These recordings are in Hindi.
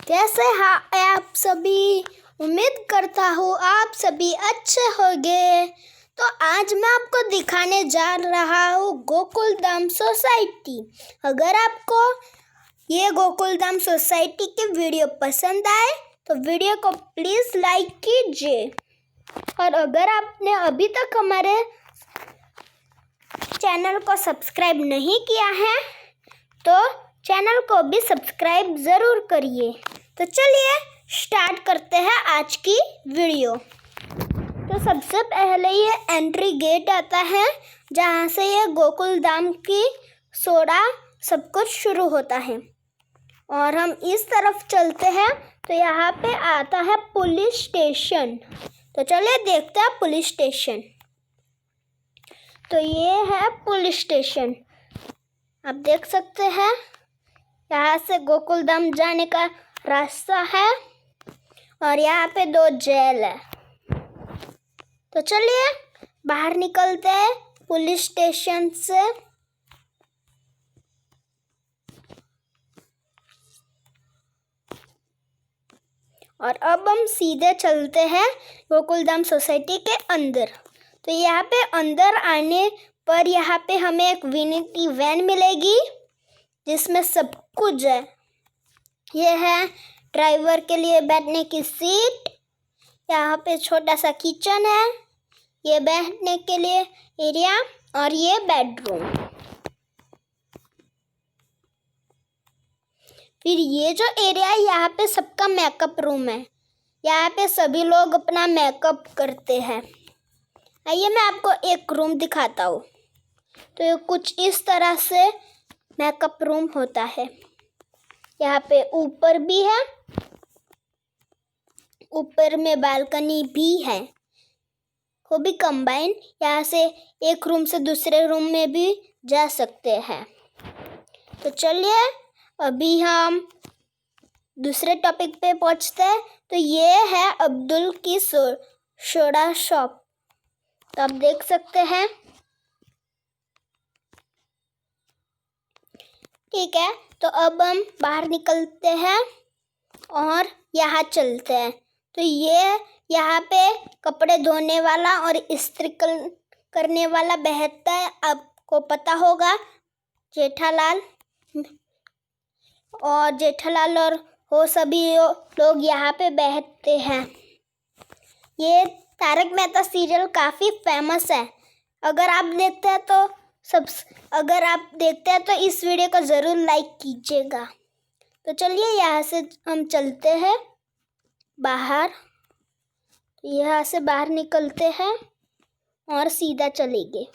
कैसे हैं आप सभी। उम्मीद करता हूँ आप सभी अच्छे होंगे। तो आज मैं आपको दिखाने जा रहा हूँ गोकुलधाम सोसाइटी। अगर आपको ये गोकुलधाम सोसाइटी की वीडियो पसंद आए तो वीडियो को प्लीज़ लाइक कीजिए। और अगर आपने अभी तक हमारे चैनल को सब्सक्राइब नहीं किया है तो चैनल को भी सब्सक्राइब ज़रूर करिए। तो चलिए स्टार्ट करते हैं आज की वीडियो। तो सबसे पहले ये एंट्री गेट आता है जहाँ से ये गोकुलधाम की सोडा सब कुछ शुरू होता है। और हम इस तरफ चलते हैं तो यहाँ पे आता है पुलिस स्टेशन। तो चलिए देखते हैं पुलिस स्टेशन। तो ये है पुलिस स्टेशन, आप देख सकते हैं। यहाँ से गोकुलधाम जाने का रास्ता है और यहाँ पे 2 जेल है। तो चलिए बाहर निकलते हैं पुलिस स्टेशन से। और अब हम सीधे चलते हैं गोकुलधाम सोसाइटी के अंदर। तो यहाँ पे अंदर आने पर यहाँ पे हमें एक विनिटी वैन मिलेगी जिसमें सब कुछ है। ये है ड्राइवर के लिए बैठने की सीट, यहाँ पे छोटा सा किचन है, ये बैठने के लिए एरिया और ये बेडरूम। फिर ये जो एरिया है यहाँ पे सबका मेकअप रूम है। यहाँ पे सभी लोग अपना मेकअप करते हैं। आइए मैं आपको एक रूम दिखाता हूँ। तो ये कुछ इस तरह से मेकअप रूम होता है। यहाँ पे ऊपर भी है, ऊपर में बालकनी भी है, वो भी कंबाइन। यहाँ से एक रूम से दूसरे रूम में भी जा सकते हैं। तो चलिए अभी हम दूसरे टॉपिक पे पहुँचते हैं। तो ये है अब्दुल की सोडा शॉप। तो आप देख सकते हैं, ठीक है। तो अब हम बाहर निकलते हैं और यहाँ चलते हैं। तो ये यहाँ पे कपड़े धोने वाला और इस्त्री करने वाला बैठता है, आपको पता होगा, जेठालाल। और जेठालाल और वो सभी लोग यहाँ पे बैठते हैं। ये तारक मेहता सीरियल काफ़ी फेमस है। अगर आप देखते हैं तो इस वीडियो को ज़रूर लाइक कीजिएगा। तो चलिए यहाँ से हम चलते हैं बाहर। यहाँ से बाहर निकलते हैं और सीधा चलेंगे।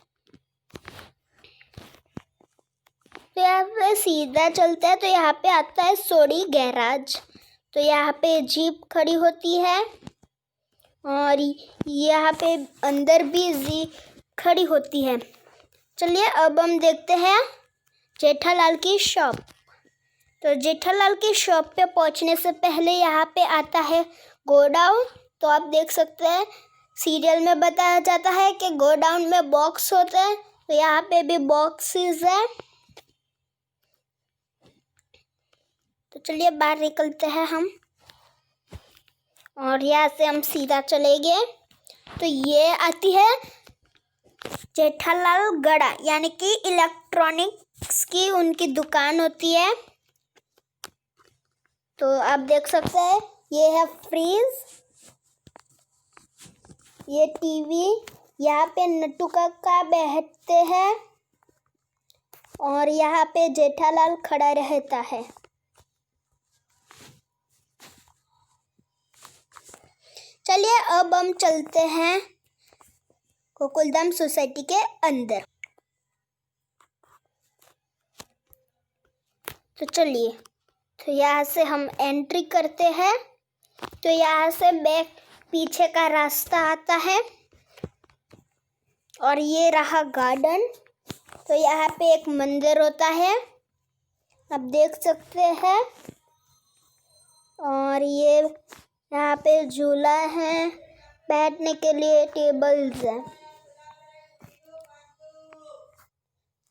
तो यहाँ पे सीधा चलते हैं तो यहाँ पे आता है सोडी गैराज। तो यहाँ पे जीप खड़ी होती है और यहाँ पे अंदर भी जीप खड़ी होती है। चलिए अब हम देखते हैं जेठालाल की शॉप। तो जेठालाल की शॉप पे पहुंचने से पहले यहाँ पे आता है गोडाउन। तो आप देख सकते हैं सीरियल में बताया जाता है कि गोडाउन में बॉक्स होते हैं। तो यहाँ पे भी बॉक्सेस है। तो चलिए बाहर निकलते हैं हम और यहाँ से हम सीधा चलेंगे। तो ये आती है जेठालाल गड़ा, यानी कि इलेक्ट्रॉनिक्स की उनकी दुकान होती है। तो आप देख सकते हैं ये है फ्रीज, ये टीवी, यहाँ पे नट्टू काका बैठते हैं और यहाँ पे जेठालाल खड़ा रहता है। चलिए अब हम चलते हैं गोकुलधाम सोसाइटी के अंदर। तो चलिए, तो यहाँ से हम एंट्री करते हैं। तो यहाँ से पीछे का रास्ता आता है और ये रहा गार्डन। तो यहाँ पे एक मंदिर होता है, आप देख सकते हैं। और ये यहाँ पे झूला है, बैठने के लिए टेबल्स हैं।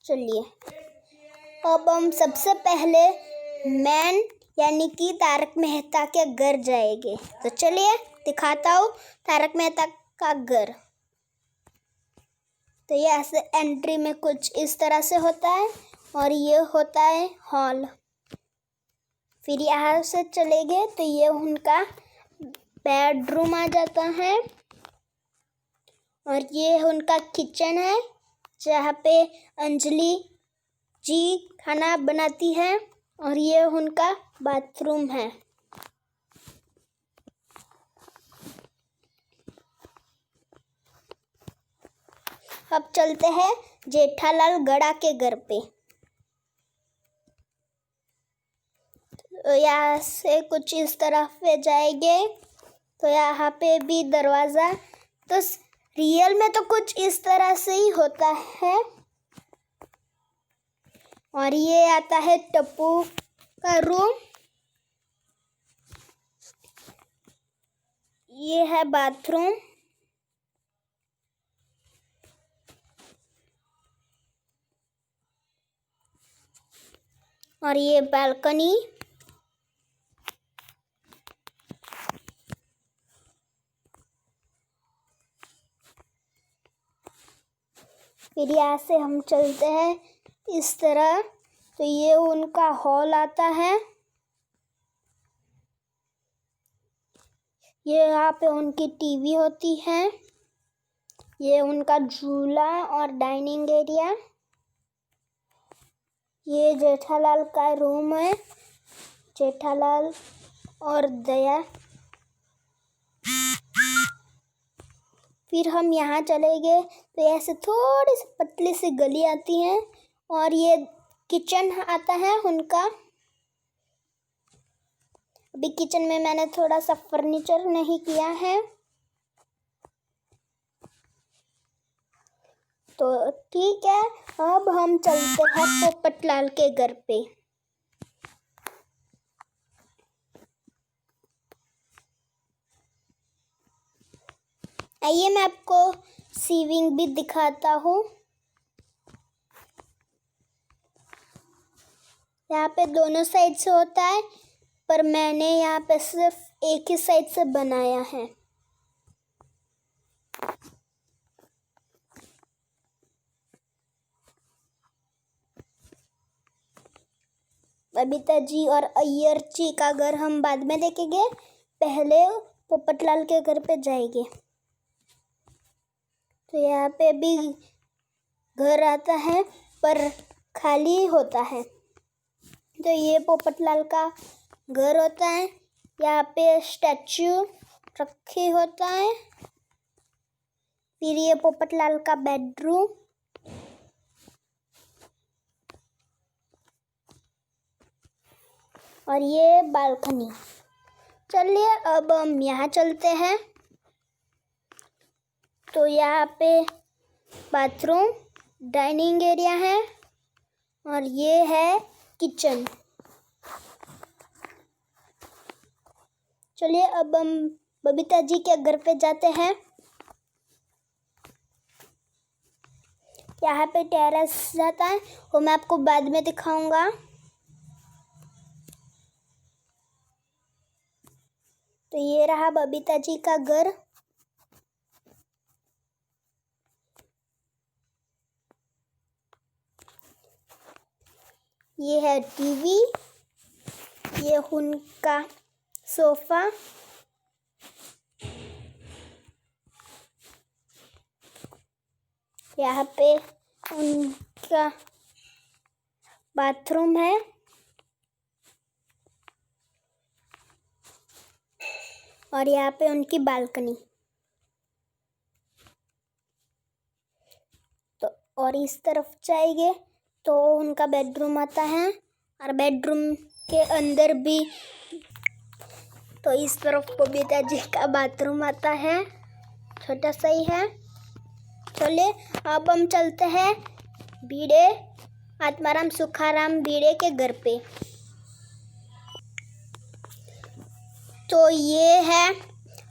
चलिए अब हम सबसे पहले मेन यानी कि तारक मेहता के घर जाएंगे। तो चलिए दिखाता हूँ तारक मेहता का घर। तो ये ऐसे एंट्री में कुछ इस तरह से होता है और ये होता है हॉल। फिर यहाँ से चले गए तो ये उनका बेडरूम आ जाता है और ये उनका किचन है जहाँ पे अंजलि जी खाना बनाती है और ये उनका बाथरूम है। अब चलते हैं जेठालाल गड़ा के घर पे। तो यहाँ से कुछ इस तरफ पे जाएंगे तो यहाँ पे भी दरवाज़ा, तो रियल में तो कुछ इस तरह से ही होता है। और ये आता है टप्पू का रूम, ये है बाथरूम और ये बालकनी। फिर यहाँ से हम चलते हैं इस तरह, तो ये उनका हॉल आता है। ये यहाँ पे उनकी टीवी होती है, ये उनका झूला और डाइनिंग एरिया। ये जेठालाल का रूम है, जेठालाल और दया। फिर हम यहाँ चले गए तो ऐसे थोड़ी सी पतली सी गली आती है और ये किचन आता है उनका। अभी किचन में मैंने थोड़ा सा फर्नीचर नहीं किया है, तो ठीक है। अब हम चलते हैं पोपटलाल के घर पे। आइए मैं आपको सीविंग भी दिखाता हूँ। यहाँ पे दोनों साइड से होता है, पर मैंने यहाँ पे सिर्फ एक ही साइड से बनाया है। बबीता जी और अय्यर जी का घर हम बाद में देखेंगे, पहले पोपटलाल के घर पे जाएंगे। तो यहाँ पे भी घर आता है पर खाली होता है। तो ये पोपटलाल का घर होता है, यहाँ पे स्टैचू रखी होता है। फिर ये पोपटलाल का बेडरूम, और ये बालकनी। चलिए अब हम यहाँ चलते हैं। तो यहाँ पे बाथरूम, डाइनिंग एरिया है और ये है किचन। चलिए अब हम बबीता जी के घर पे जाते हैं। यहाँ पे टेरेस जाता है, वो मैं आपको बाद में दिखाऊंगा। तो ये रहा बबीता जी का घर। ये है टीवी, ये उनका सोफा, यहाँ पे उनका बाथरूम है और यहाँ पे उनकी बालकनी। तो और इस तरफ जाएंगे तो उनका बेडरूम आता है और बेडरूम के अंदर भी तो इस तरफ बबीता जी का बाथरूम आता है, छोटा सा ही है। चलिए अब हम चलते हैं भिड़े आत्माराम सुखाराम भिड़े के घर पे। तो ये है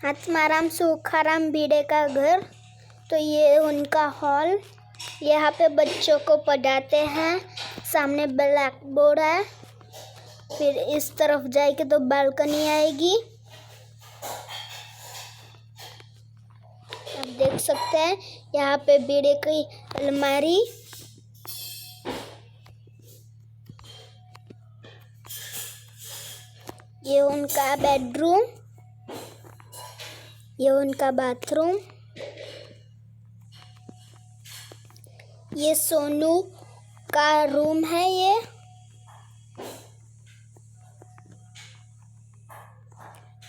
आत्माराम सुखाराम भिड़े का घर। तो ये उनका हॉल, यहाँ पे बच्चों को पढ़ाते हैं, सामने ब्लैक बोर्ड है। फिर इस तरफ जाएंगे तो बालकनी आएगी। आप देख सकते हैं यहाँ पे बीड़े की अलमारी, ये उनका बेडरूम, ये उनका बाथरूम, ये सोनू का रूम है ये,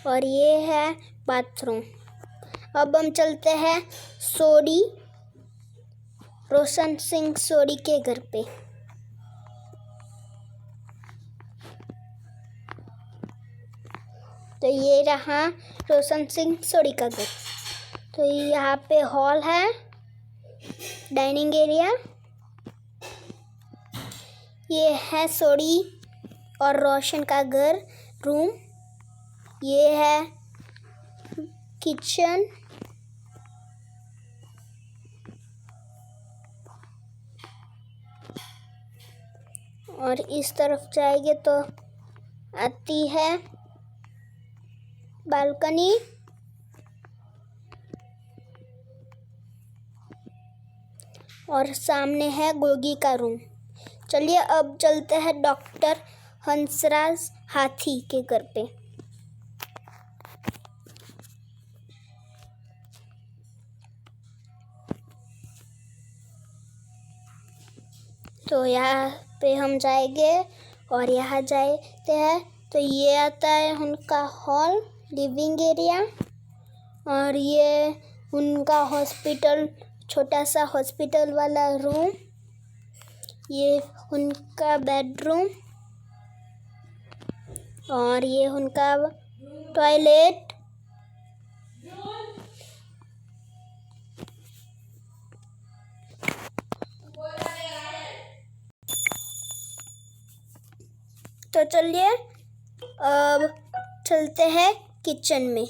और ये है बाथरूम। अब हम चलते हैं सोडी, रोशन सिंह सोडी के घर पे। तो ये रहा रोशन सिंह सोडी का घर। तो यहाँ पे हॉल है, डाइनिंग एरिया, ये है सोडी और रोशन का घर रूम, ये है किचन, और इस तरफ जाएंगे तो आती है बालकनी, और सामने है गोगी का रूम। चलिए अब चलते हैं डॉक्टर हंसराज हाथी के घर पे। तो यहाँ पे हम जाएंगे और यहाँ जाते हैं तो ये आता है उनका हॉल, लिविंग एरिया, और ये उनका हॉस्पिटल, छोटा सा हॉस्पिटल वाला रूम, ये उनका बेडरूम, और ये उनका टॉयलेट, तो चलिए अब चलते हैं किचन में।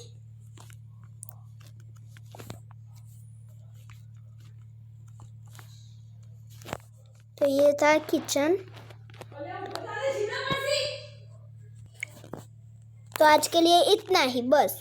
तो ये था किचन। तो आज के लिए इतना ही बस।